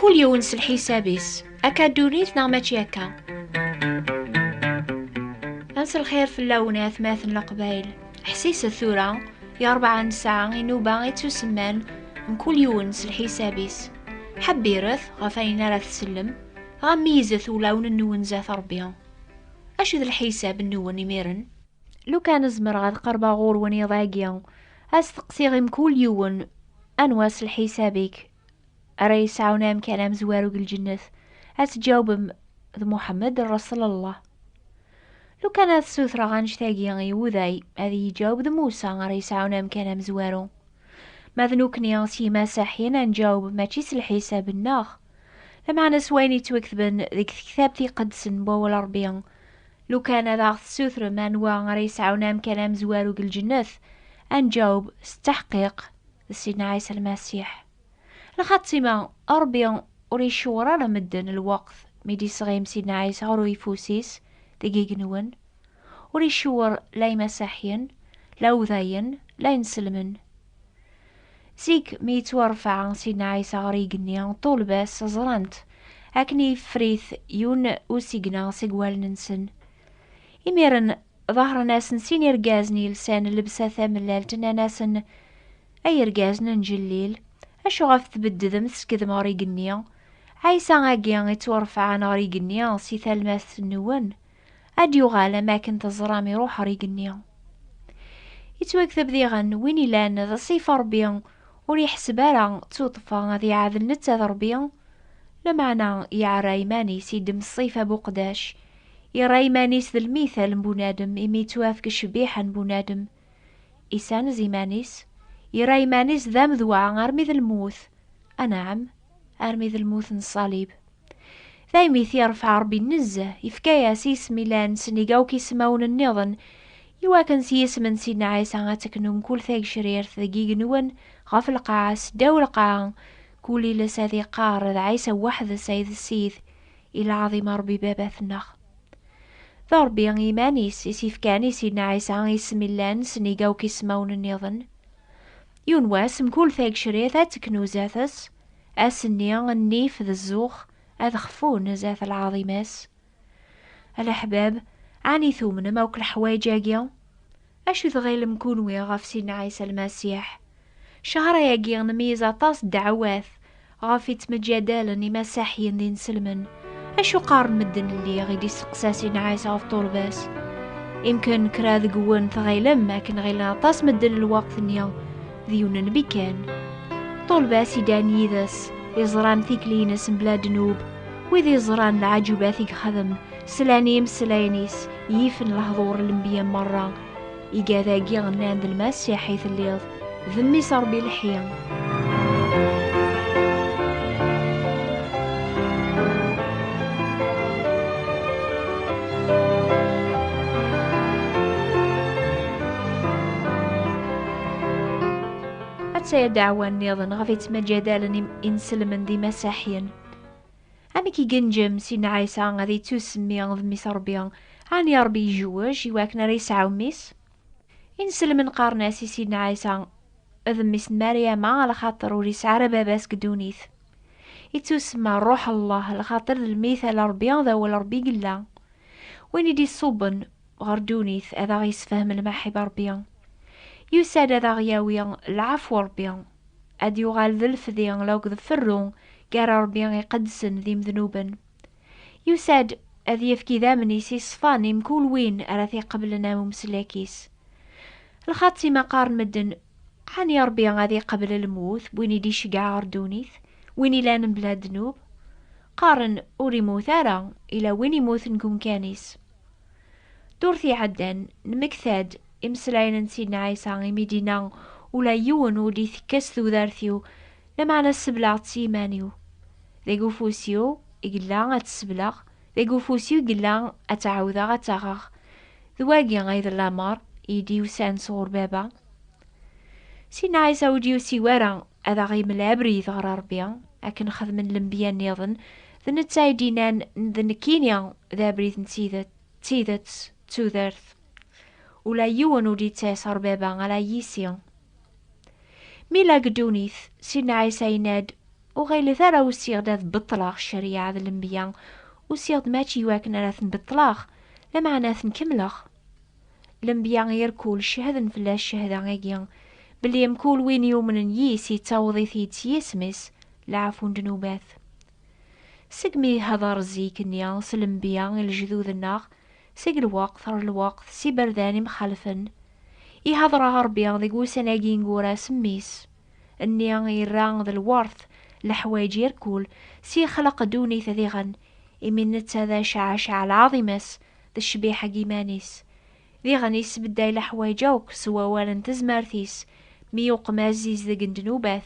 كل يونس الحسابيس أكا دونيت نا ماشي أكا. أنس الخير في اللونات ماثن القبايل حسيس الثورة يا 4 ساعة ينوبا يتسمان من كل يونس الحسابيس حبيرث غفاين راه تسلم غميزث ولون النون زاث ربيا أش ذا الحساب النون يميرن لو كان زمر غاد قربا غور وني ضاقيا أستقسي غيم كل يون أنواس الحسابيك أرى يسعونا كلام زوارق الجنة أتجاوب ذ محمد رسول الله. لو كان السوثرة غانشتاقي يوذاي هذه يجاوب ذ موسى أرى يسعونا كلام زوارو ما ذنوكني سي مساحين نجاوب ما تشيس الحساب الناخ لما نسويني توكثبن ذيك كتابتي قدسن بول ربيان. لو كان ذا السوثرة ما نوا أرى يسعونا كلام زوارو الجنة نجاوب استحقيق سيدنا عيسى المسيح. لخاطيما أربيان وريشورا لمدن الوقت ميدي صغيم سيدنا عيسى روي فوسيس دقيق نون وريشور لا مساحين لا وذاين لا ينسلمن زيك ميتورفع سيدنا عيسى غريقني طول باس زرانت أكني فريث يون وسيقنا سيقوال ننسن إميرن ظهر ناس نسين يرقازني لسان اللبسة ثاملالتنا ناسن أي رقازن نجليل أشو غاف تبدد مسكذ ماريقنيا عيسى غاقيا يتورفع ناريقنيا سي ثالماث النوان أديو غالا ما كنت الزرامي روح ريقنيا يتوكثب ذيغن ويني لان ذا صيف ربيا وريح سبارا توطفا ذي عاذل نتا ربيا لمعنا يا رايماني سيدم الصيف أبو قداش يا رايمانيس ذا المثال بونادم إمي توافق شبيحا بونادم إسان زيمانيس يراي مانيس ذا مذوعا أرمي ذا الموث أنعم أرمي ذا الموث الصليب ذا ميث يرفع ربي النزه يفكايا سيس ميلان سنيقاو كيسماون النظن يواكن سيس من سيدنا عيسى غاتكنون كل ثاق شرير ثقيق نون غاف القاعة سداو القاعة كولي لساذي قار ذا عيسى وحد سيد السيث إلى عظيم ربي بابا ثنخ ذا ربي إيمانيس يسيفكاني سيدنا عيسى غيسم اللان سنيقاو كيسماون النظن يونواس مكول ثاق شريثة تكنو زاثس أسنيا النيف ذا الزوخ أذخفون زاث العظيماس الأحباب عني ثومن موك الحوايج أشو ثغيل مكون ويغاف سيدنا عيسى المسيح شهر ياقيا نميزة طاس دعواث غافي تمجادالني مساحيا دين سلمن أشو قارن مدن اللي غيدي سقسا سيدنا عيسى غفتور باس يمكن كراذ قوان ثغيلم ما كن غيلنا طاس مدن الوقت النيا ذيون بكان طول باسي داني ذس يزران ثيك لينس بلا دنوب وذي زران العجوباثيك خذم سلانيم سلانيس يفن الهضور الانبياء مرة يقاذا قيغنان ذا المسيح حيث الليض ذمي صار بالحيان سيدعوى النظن غفيت مجادالا إنسلمن ذي مساحيا أميكي جنجم سينا عيسى غادي تسمي غضمي صربيا عن يربي جواج يواكنا ريس عوميس إنسلمن قارناسي سينا عيسى ذميس مريم على خاطر وريس عربا باس قدونيث يتسمى روح الله لخاطر المثال ربيا ذا والربي قلا وين يدي الصوبن غردونيث هذا غيسفهم المحب ربيا يساد ذا غياويا العفو ربيا أد يغال ذا الفذيا لو كذفرون قارا ربيا يقدسن ذي مذنوبا يساد أذ يفكي ذا مني سيصفاني مكول وين أراثي قبلنا ممسلاكيس الخاطي ما قارن مدن حاني ربيا غادي قبل الموت وين يدي شقع عردونيث وين لان بلا ذنوب قارن أوري موثارا إلى وين يموت نكون كانيس دورثي عدن نمكثاد إمسلاين سيدنا عيسى مدينة ولا يون ودي ثكس ذو ذارثيو لما أنا السبلع تسيمانيو ذيقو فوسيو إقلا أتسبلغ ذيقو فوسيو إقلا أتعوذا أتغغ ذواقيا غيظ اللامار إيدي وسان صور بابا سيدنا عيسى وديو سيوارا أذا غيم العبري ظهر ربيا أكن خذ من الانبياء النظن ذن تسايدينان ذن كينيا ذا بريث تسيدت توذرث ولا يونو دي تسار بابا على يسيا ميلا قدونيث سيدنا عيسى يناد وغيلي ثرا وسيغ داذ بطلاغ الشريعة ذا الانبياء وسيغ ماشي واكن راثن بطلاغ لما ناثن كملغ الانبياء يركول شهدن فلا الشهدة غيقيا بلي يمكول وين يومن يسي تاوضي ثيت يسمس لعفون دنوباث سقمي هذا رزيك النيا سلمبيا الجذوذ الناغ سيق الوقت ثر الوقت سي برداني مخالفن يهضر غربيا ذي قوسناقي نقورا سميس النيا يران ذا الورث لحوايج يركول سي خلق دوني ثذيغن إمن نتا شعشع العظيمس ذا الشبيحة قيمانيس ذي غنيس بداي لحوايجوك سوا والن تزمارثيس ميوق مازيز ذا قندنوباث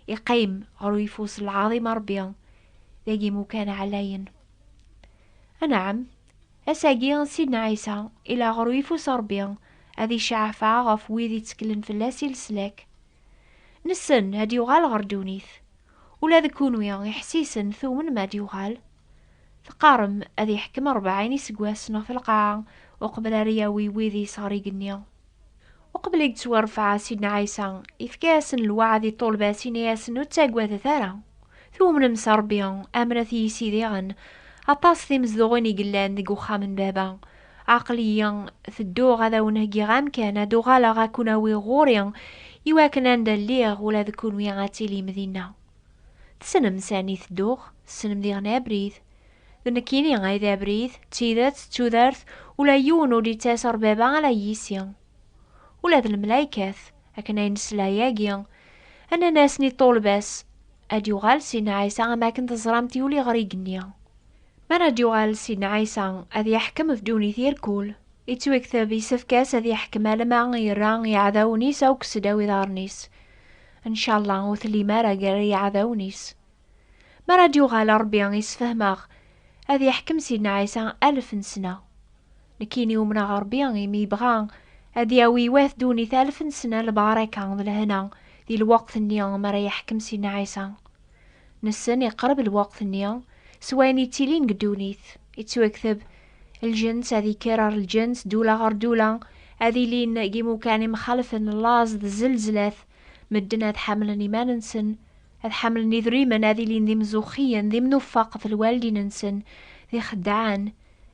يقيم غرويفوس العظيم ربيا ذاقي مكان علاين نعم أساقيا سيدنا عيسى إلى غرويفوس ربيا هذي شعفة غف ويذي تكلن في اللاسي السلاك نسن هادي يغال غردونيث ولا ذكونو يحسيسن ثومن ما ديوغال ثقارم هذي يحكم 40 سقواسنا في القاعة وقبل رياوي ويذي صاري قنيا وقبل يتورفع سيدنا عيسى إفكاسن الوعد طول باسين ياسن وتاقوى ثارا ثومن مسربيا أمرثي سيديغن أطاس ثي مزدوغين يقلان ذي قوخا من بابا عقليا ثدو غدا ونهجي غام كان دو غالا غاكونا ويغوريا يواكن عند الليغ ولا ذكون ويغاتي لي مدينة تسنم ساني ثدوغ تسنم دي غنا بريث ذنكيني غاي ذا بريث تيدات تودارث ولا يونو دي تاسر بابا على يسيا ولا ذا الملايكات هكنا ينسلا ياقيا أنا ناسني طول باس أديو غال سينا عيسى ما كنت زرامتي ولي غريقنيا ما رديو غال سيدنا عيسى أذي يحكم في دوني ثيركول يتوكثب يسفكاس أذي يحكم لما يران يعذاونيس أو كسداوي دارنيس إن شاء الله وثلي ما رقر يعذاونيس ما رديو غال ربيان يسفهماغ أذي يحكم سيدنا عيسى 1000 سنة لكيني ومنا غربيان يميبغان أذي يوي واث دوني 1000 سنة لباركان لهنا ذي الوقت النيان مرا يحكم سيدنا عيسى نسن يقرب الوقت النيان سواني تيلين قدونيث يتوكثب الجنس هذي كرر الجنس دولا غير دولا هذي لين جيمو كان مخالفن اللاز ذا زلزلات مدنا هذ حملني ما ننسن هذ حملني ذريمن هذي لين ذي مزوخيا ذي منوفق في الوالدين ننسن ذي خدعان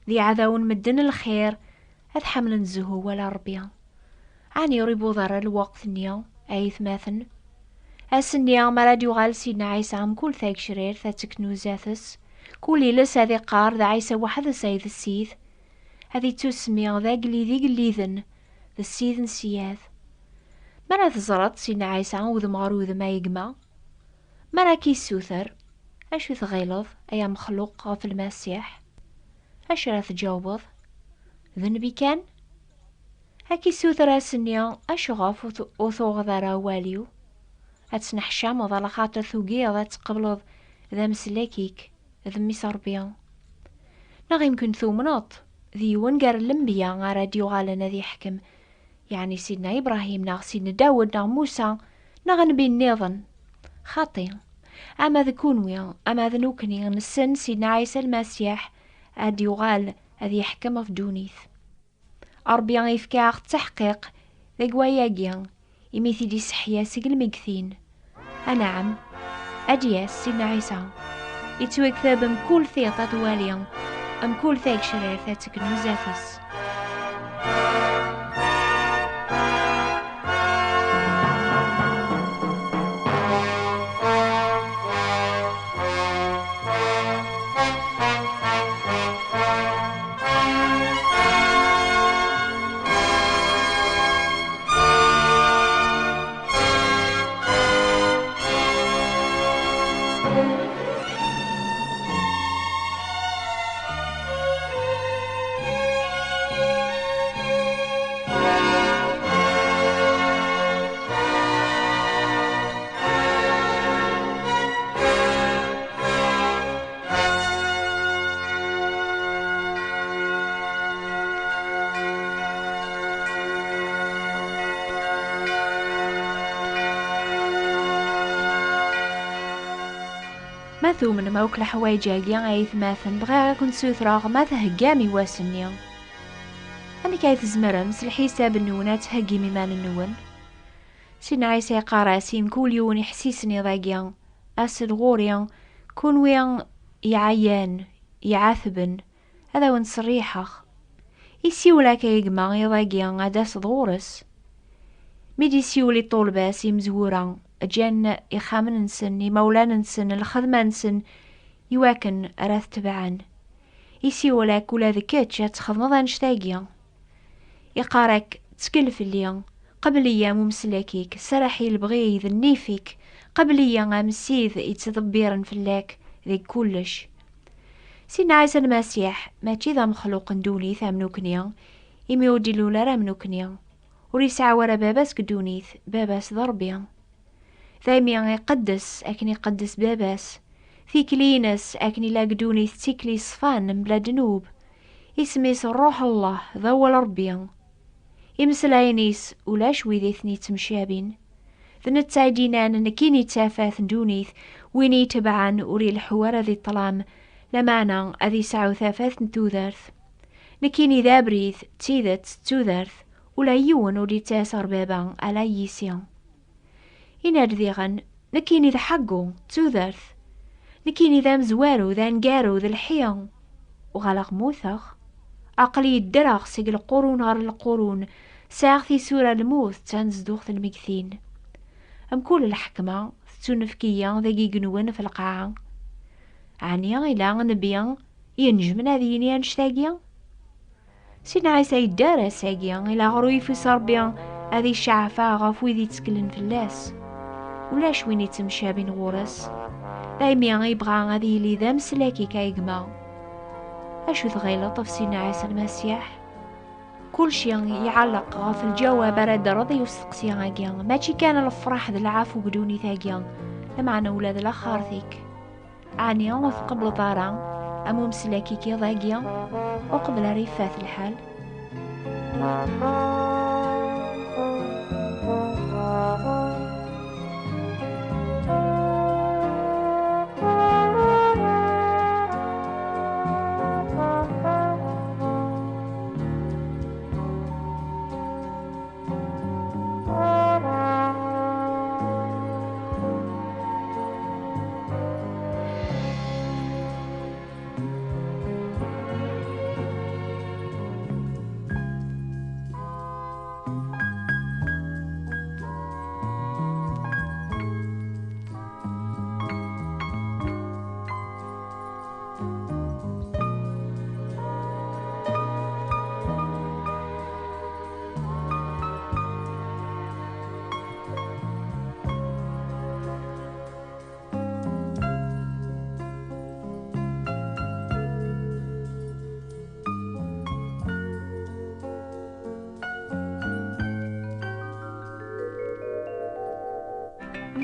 ذي عذاون مدن الخير هذ حملن زهو ولا ربيا عني ريبو ضر الوقت النيا أيث ماثن السنيا مراديو غال سيدنا عيسى عم كل ثاق شرير ثا تكنوزاثس كولي لس هذي قار ذا عيسى واحد سيد السيث هذي تسمي ذا قلي قليذن ذا السيث نسياث مرا تزرط سيدنا عيسى وذ مغرو ذا ما يقما مرا كي السوثر أشو ثغيلظ أيا مخلوق في المسيح أش راه تجاوبض ذنبي كان هكي السوثر السنيا أشو غاف وثوغ ذا راواليو هتسنح شام ظل خاطر ثوقيا ذا تقبلض ذا مسلاكيك ذا ميسربيا نغ يمكن ثومناط ذي ونقر اللمبيا غارا ديو غالنا ذي حكم يعني سيدنا إبراهيم نغ سيدنا داود نغ موسى نغ نبي النظن خاطي أما ذكونويا أما ذنوكني نسن سيدنا عيسى المسيح أديو غال ذي يحكم في دونيث أربيا يفكاغ تحقيق ذي قواياقيا يميثي دي سحيا سيقل مكثين نعم أدياس سيدنا عيسى يتوكثب مكول ثيطة واليا مكول ثاق شرير ثاتك نوزافس ما ثومن ما وكل حوايجاقيا عيث ماثن بغا كنت سوثراغ ما تهقامي واسنيا أمي كايث زمرم سلحيساب النونات هقي ميمان النون سيدنا عيسى قاراسين كل يوم يحسيسني ضاقيا أسد غوريان كون ويان يعيان يعاثبن هذا وين صريحخ يسيولا كيجما يضاقيان عداس دغورس ميدي سيولي طولباس يمزورا جان يخامن نسن يمولان نسن الخدمة نسن يواكن أراث تبعان يسيولا كولا ذكاتش تخدمض انشتاقيا يقارك تسكلف الليا قبل ايام ومسلاكيك سرحي البغيض النيفيك قبل ايام مسيذ يتدبيرن فلاك ذي كلش سيدنا عيسى المسيح ماشي ذا مخلوق ندوني ثامنوكنيا يميودي لولا رامنوكنيا وريسع ورا باباس كدونيث باباس ضربيا ثايميا يقدس أكني يقدس باباس في كلينس أكني لا قدونيث تيكلي صفان بلا دنوب يسميس الروح الله ذول ربيا يمسلاينيس ولا شويذي ثني تمشابين ذنت سايدينان نكيني تافاث دونيث ويني تبعان وري الحوار ذي الطلام لمانا أذي سعو ثافاث نتوذرث نكيني ذابريث تيذت توذرث ولا يون وري تاسر بابا على يسيان يناد ذيغن نكيني ذا حقو توذرث نكيني ذا مزوارو ذا نقارو ذا الحيان وغلق موثخ عقلي الدرغ سيق القرون غير القرون ساغثي سورة الموت تنزدوخ المكثين أم كل الحكمة تنفكيا ذاقي قنوان في القاعة عنيا إلا نبيا ينجمنا ذيني أنشتاقيا سيدنا عيسى يدار ساقيا إلا غروي في صربيا هذي الشعفة غافوي ذي تسكلن في اللاس ولاش وين يتمشى بين غورس دايميا يبغى هذي اللي ذا مسلاكي كايقما أشو ثغيلط في سيدنا عيسى المسيح كل شي يعلق غاف الجواب راد رضي وستقسي غاقيا ماشي كان الفرح ذا العافو بدوني ثاقيا لمعنى ولاد الأخار ثيك عني وث قبل طارا أمو مسلاكي كي ضاقيا وقبل ريفات الحال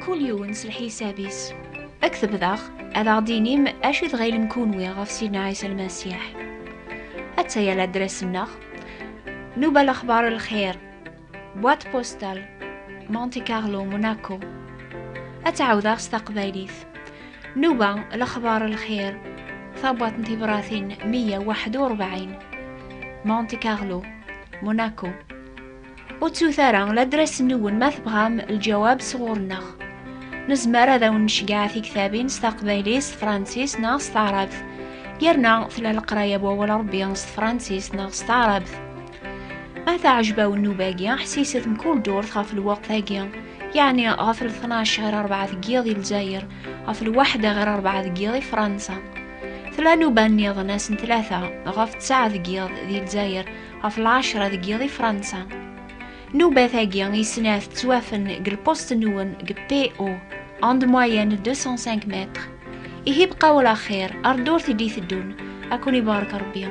كل يونس الحسابيس أكتب ذاخ أذا دينيم أشي ذغيل مكون ويغا في سيدنا عيسى المسيح أتسيا لادرس النخ نوبة الأخبار الخير بوات بوستال مونتي كارلو موناكو أتعوذاخ استقباليث نوبة الأخبار الخير ثابوات انتبراثين 141 مونتي كارلو موناكو وتوثارا لادرس نون مثبغام الجواب صغور النخ نزمر هذا ونشقع في كتابين استقباليس فرانسيس ناغ ستعربث يرنا ثلا القراية بوال ربي نص فرانسيس ناغ ستعربث ماذا عجباو النوباقيا حسيست مكل دور غاف الوقت هاقيا يعني غاف 12 غير 4 دقيقة ديال الجزائر غاف الواحدة غير 4 دقيقة ديال فرنسا ثلا نوبان نيض ناس 3 غاف 9 دقيقة ديال الجزائر غاف 10 دقيقة ديال فرنسا نوبة ثاقيا يسناث توافن قل بوست نون قل بي او عند موين 205 متر يهيب قاول خير أردور تديث الدون أكون يبارك ربي